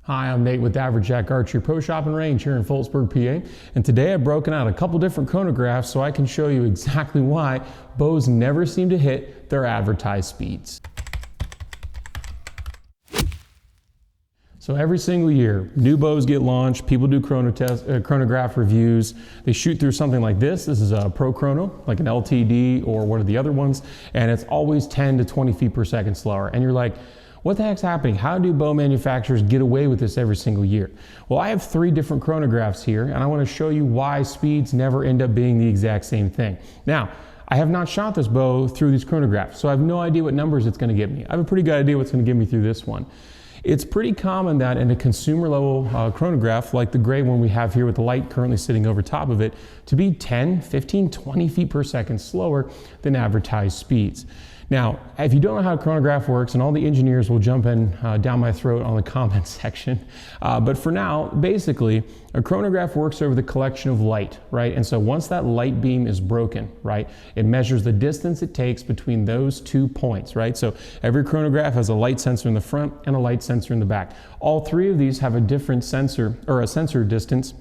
Hi, I'm Nate with advertised Archery Pro Shop and Range here in Phillipsburg, PA. And today I've broken out a couple different chronographs so I can show you exactly why bows never seem to hit their advertised speeds. So every single year, new bows get launched, people do chronograph reviews. They shoot through something like this. This is a Pro Chrono, like an LTD or one of the other ones, and it's always 10 to 20 feet per second slower. And you're like, what the heck's happening? How do bow manufacturers get away with this every single year? Well, I have 3 different chronographs here, and I want to show you why speeds never end up being the exact same thing. Now, I have not shot this bow through these chronographs, so I have no idea what numbers it's going to give me. I have a pretty good idea what's going to give me through this one. It's pretty common that in a consumer level chronograph, like the gray one we have here with the light currently sitting over top of it, to be 10, 15, 20 feet per second slower than advertised speeds. Now, if you don't know how a chronograph works, and all the engineers will jump in down my throat on the comments section, but for now, basically, a chronograph works over the collection of light, right? And so once that light beam is broken, right, it measures the distance it takes between those 2 points, right? So every chronograph has a light sensor in the front and a light sensor in the back. All 3 of these have a different sensor, or a sensor distance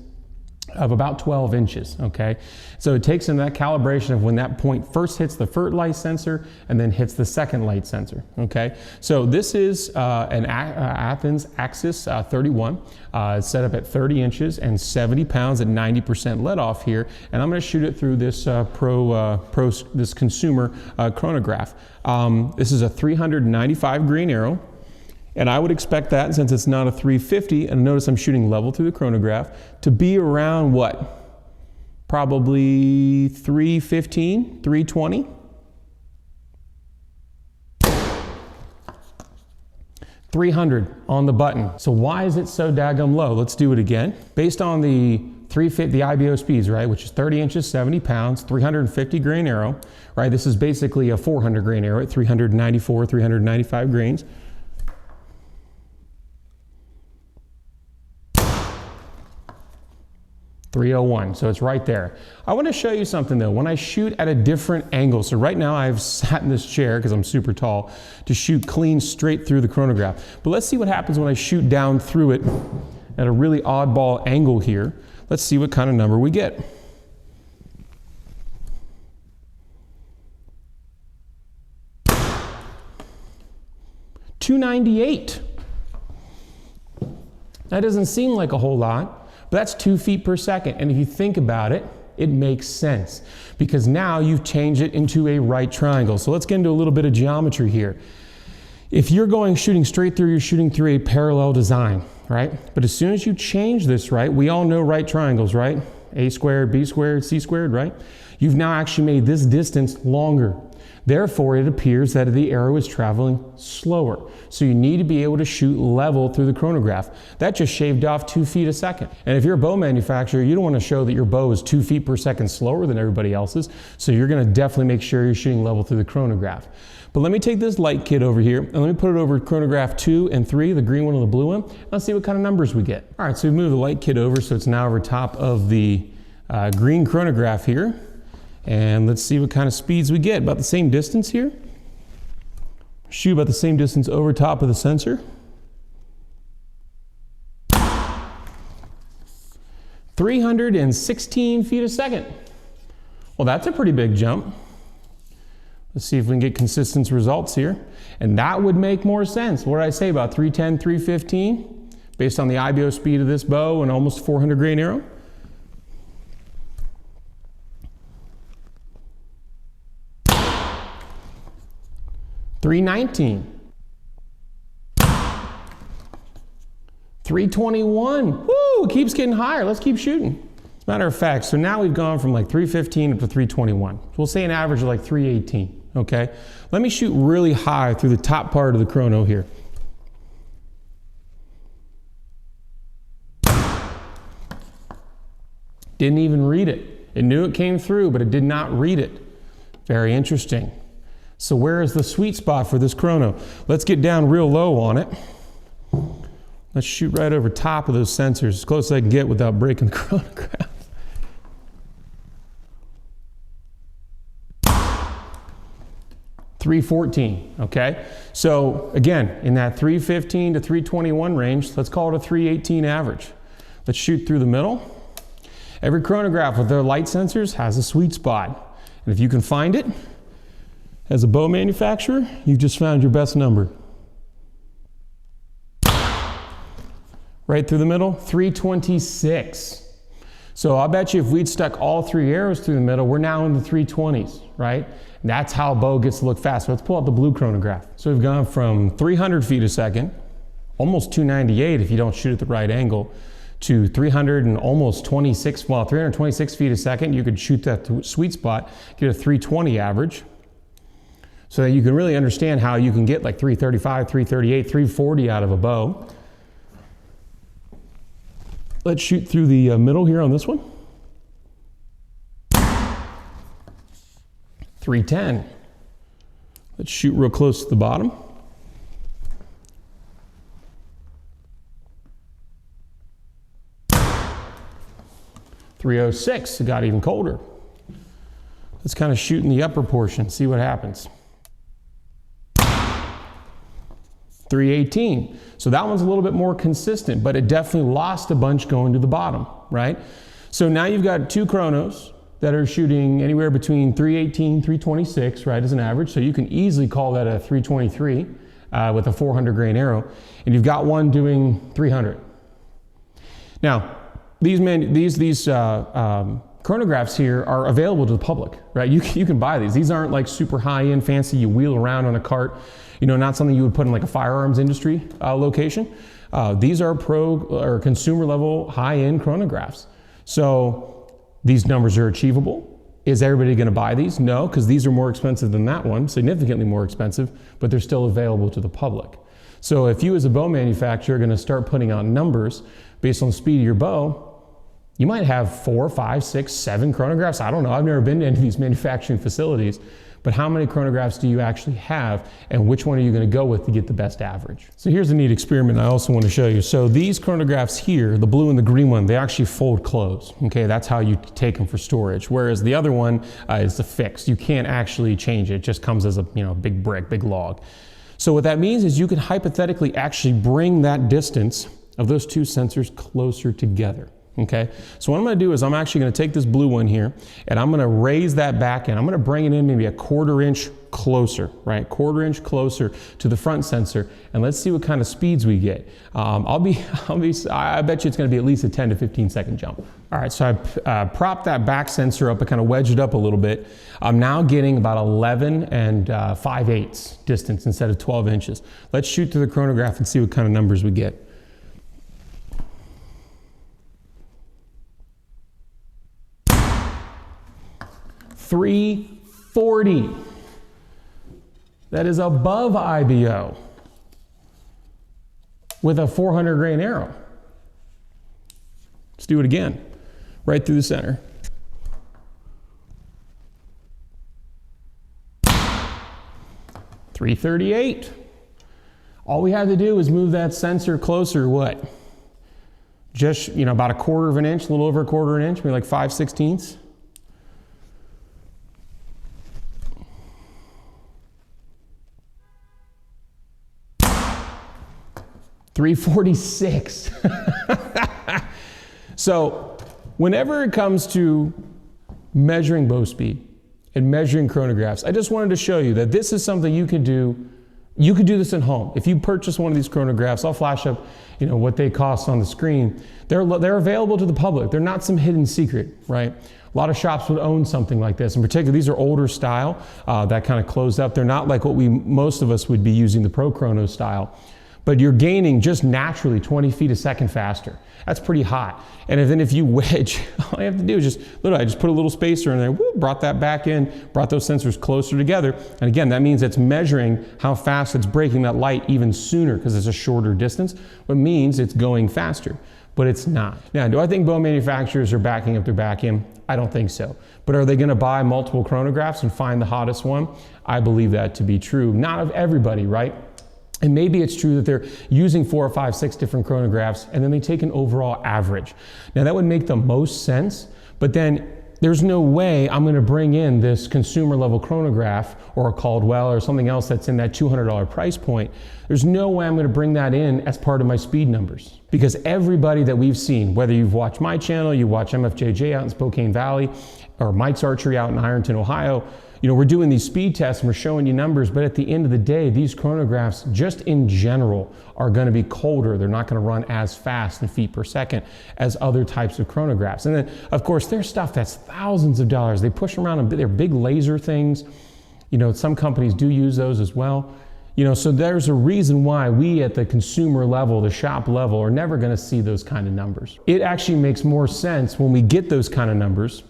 of about 12 inches, okay? So it takes in that calibration of when that point first hits the first light sensor and then hits the second light sensor, okay? So this is an Athens Axis 31. It's set up at 30 inches and 70 pounds at 90% let off here, and I'm gonna shoot it through this this consumer chronograph. This is a 395 green arrow. And I would expect that, since it's not a 350, and notice I'm shooting level through the chronograph, to be around what? Probably 315, 320? 300 on the button. So why is it so daggum low? Let's do it again. Based on the 350, the IBO speeds, right, which is 30 inches, 70 pounds, 350 grain arrow, right? This is basically a 400 grain arrow at 394, 395 grains. 301, so it's right there. I want to show you something though. When I shoot at a different angle, so right now I've sat in this chair because I'm super tall to shoot clean straight through the chronograph. But let's see what happens when I shoot down through it at a really oddball angle here. Let's see what kind of number we get. .298. That doesn't seem like a whole lot. But that's 2 feet per second, and if you think about it, it makes sense because now you've changed it into a right triangle. So let's get into a little bit of geometry here. If you're shooting straight through, you're shooting through a parallel design, right? But as soon as you change this, right, we all know right triangles, right? A squared, B squared, C squared, right? You've now actually made this distance longer. Therefore, it appears that the arrow is traveling slower. So you need to be able to shoot level through the chronograph. That just shaved off 2 feet a second. And if you're a bow manufacturer, you don't want to show that your bow is 2 feet per second slower than everybody else's. So you're going to definitely make sure you're shooting level through the chronograph. But let me take this light kit over here and let me put it over chronograph 2 and 3, the green one and the blue one. Let's see what kind of numbers we get. All right, so we move the light kit over so it's now over top of the green chronograph here. And let's see what kind of speeds we get. About the same distance here. Shoot about the same distance over top of the sensor. 316 feet a second. Well, that's a pretty big jump. Let's see if we can get consistent results here. And that would make more sense. What did I say about 310, 315? Based on the IBO speed of this bow and almost 400 grain arrow. 319, 321, woo, it keeps getting higher. Let's keep shooting. As a matter of fact, so now we've gone from like 315 up to 321. So we'll say an average of like 318, okay? Let me shoot really high through the top part of the chrono here. Didn't even read it. It knew it came through, but it did not read it. Very interesting. So where is the sweet spot for this chrono? Let's get down real low on it. Let's shoot right over top of those sensors, as close as I can get without breaking the chronograph. 3 314, okay? So again, in that 315 to 321 range, let's call it a 318 average. Let's shoot through the middle. Every chronograph with their light sensors has a sweet spot. And if you can find it, as a bow manufacturer, you've just found your best number. Right through the middle, 326. So I'll bet you if we'd stuck all 3 arrows through the middle, we're now in the 320s, right? And that's how a bow gets to look fast. So let's pull out the blue chronograph. So we've gone from 300 feet a second, almost 298 if you don't shoot at the right angle, to 300 and almost 26, well, 326 feet a second. You could shoot that sweet spot, get a 320 average. So that you can really understand how you can get like 335, 338, 340 out of a bow. Let's shoot through the middle here on this one. 310. Let's shoot real close to the bottom. 306, it got even colder. Let's kind of shoot in the upper portion, see what happens. 318. So that one's a little bit more consistent, but it definitely lost a bunch going to the bottom, right? So now you've got 2 chronos that are shooting anywhere between 318, 326, right, as an average. So you can easily call that a 323 with a 400 grain arrow. And you've got one doing 300. Now, these chronographs here are available to the public, right? You can buy these. These aren't like super high-end, fancy, you wheel around on a cart, you know, not something you would put in like a firearms industry location. These are pro or consumer level high-end chronographs. So these numbers are achievable. Is everybody going to buy these? No, because these are more expensive than that one, significantly more expensive, but they're still available to the public. So if you as a bow manufacturer are going to start putting out numbers based on the speed of your bow, you might have 4, 5, 6, 7 chronographs. I don't know, I've never been to any of these manufacturing facilities, but how many chronographs do you actually have, and which one are you going to go with to get the best average? So here's a neat experiment I also want to show you. So these chronographs here, the blue and the green one, they actually fold close. Okay, that's how you take them for storage. Whereas the other one is a fixed. You can't actually change it. It just comes as a big brick, big log. So what that means is you can hypothetically actually bring that distance of those 2 sensors closer together. Okay, so what I'm going to do is I'm actually going to take this blue one here and I'm going to raise that back in. I'm going to bring it in maybe a 1/4 inch closer, right? 1/4 inch closer to the front sensor, and let's see what kind of speeds we get. I bet you it's going to be at least a 10 to 15 second jump. All right, so I propped that back sensor up and kind of wedged it up a little bit. I'm now getting about 11 and 5/8 distance instead of 12 inches. Let's shoot through the chronograph and see what kind of numbers we get. 340. That is above IBO with a 400 grain arrow. Let's do it again, right through the center. 338. All we had to do was move that sensor closer, what? Just, about 1/4 inch, a little over 1/4 inch, maybe like 5/16. 346. So whenever it comes to measuring bow speed and measuring chronographs, I just wanted to show you that this is something you can do. You could do this at home. If you purchase one of these chronographs, I'll flash up what they cost on the screen. They're available to the public. They're not some hidden secret, right? A lot of shops would own something like this. In particular, these are older style that kind of closed up. They're not like what most of us would be using, the Pro Chrono style. But you're gaining just naturally 20 feet a second faster. That's pretty hot. And then if you wedge, all you have to do is I just put a little spacer in there, whoop, brought that back in, brought those sensors closer together. And again, that means it's measuring how fast it's breaking that light even sooner because it's a shorter distance, which means it's going faster, but it's not. Now, do I think bow manufacturers are backing up their back end? I don't think so. But are they gonna buy multiple chronographs and find the hottest one? I believe that to be true. Not of everybody, right? And maybe it's true that they're using 4, 5, 6 different chronographs and then they take an overall average. Now that would make the most sense, but then there's no way I'm going to bring in this consumer level chronograph or a Caldwell or something else that's in that $200 price point. There's no way I'm going to bring that in as part of my speed numbers, because everybody that we've seen, whether you've watched my channel, you watch MFJJ out in Spokane Valley, or Mike's Archery out in Ironton, Ohio, we're doing these speed tests and we're showing you numbers, but at the end of the day, these chronographs just in general are going to be colder. They're not going to run as fast in feet per second as other types of chronographs. And then of course there's stuff that's thousands of dollars. They push around, they're big laser things. Some companies do use those as well. So there's a reason why we at the consumer level, the shop level, are never going to see those kind of numbers. It actually makes more sense when we get those kind of numbers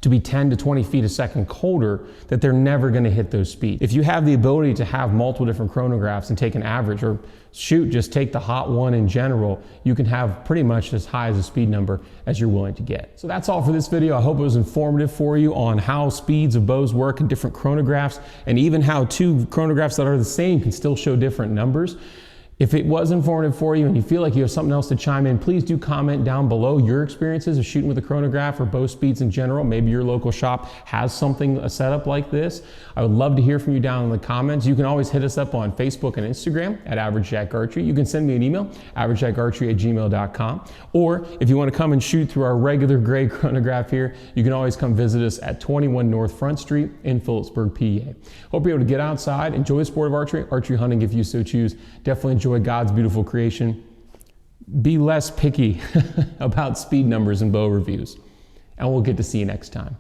to be 10 to 20 feet a second colder, that they're never going to hit those speeds. If you have the ability to have multiple different chronographs and take an average, or just take the hot one in general, you can have pretty much as high as a speed number as you're willing to get. So that's all for this video. I hope it was informative for you on how speeds of bows work in different chronographs, and even how two chronographs that are the same can still show different numbers. If it was informative for you and you feel like you have something else to chime in, please do comment down below your experiences of shooting with a chronograph or bow speeds in general. Maybe your local shop has something, a setup like this. I would love to hear from you down in the comments. You can always hit us up on Facebook and Instagram at Average Jack Archery. You can send me an email, averagejackarchery@gmail.com. Or if you want to come and shoot through our regular gray chronograph here, you can always come visit us at 21 North Front Street in Phillipsburg, PA. Hope you're able to get outside, enjoy the sport of archery hunting if you so choose. Definitely enjoy God's beautiful creation. Be less picky about speed numbers and bow reviews. And we'll get to see you next time.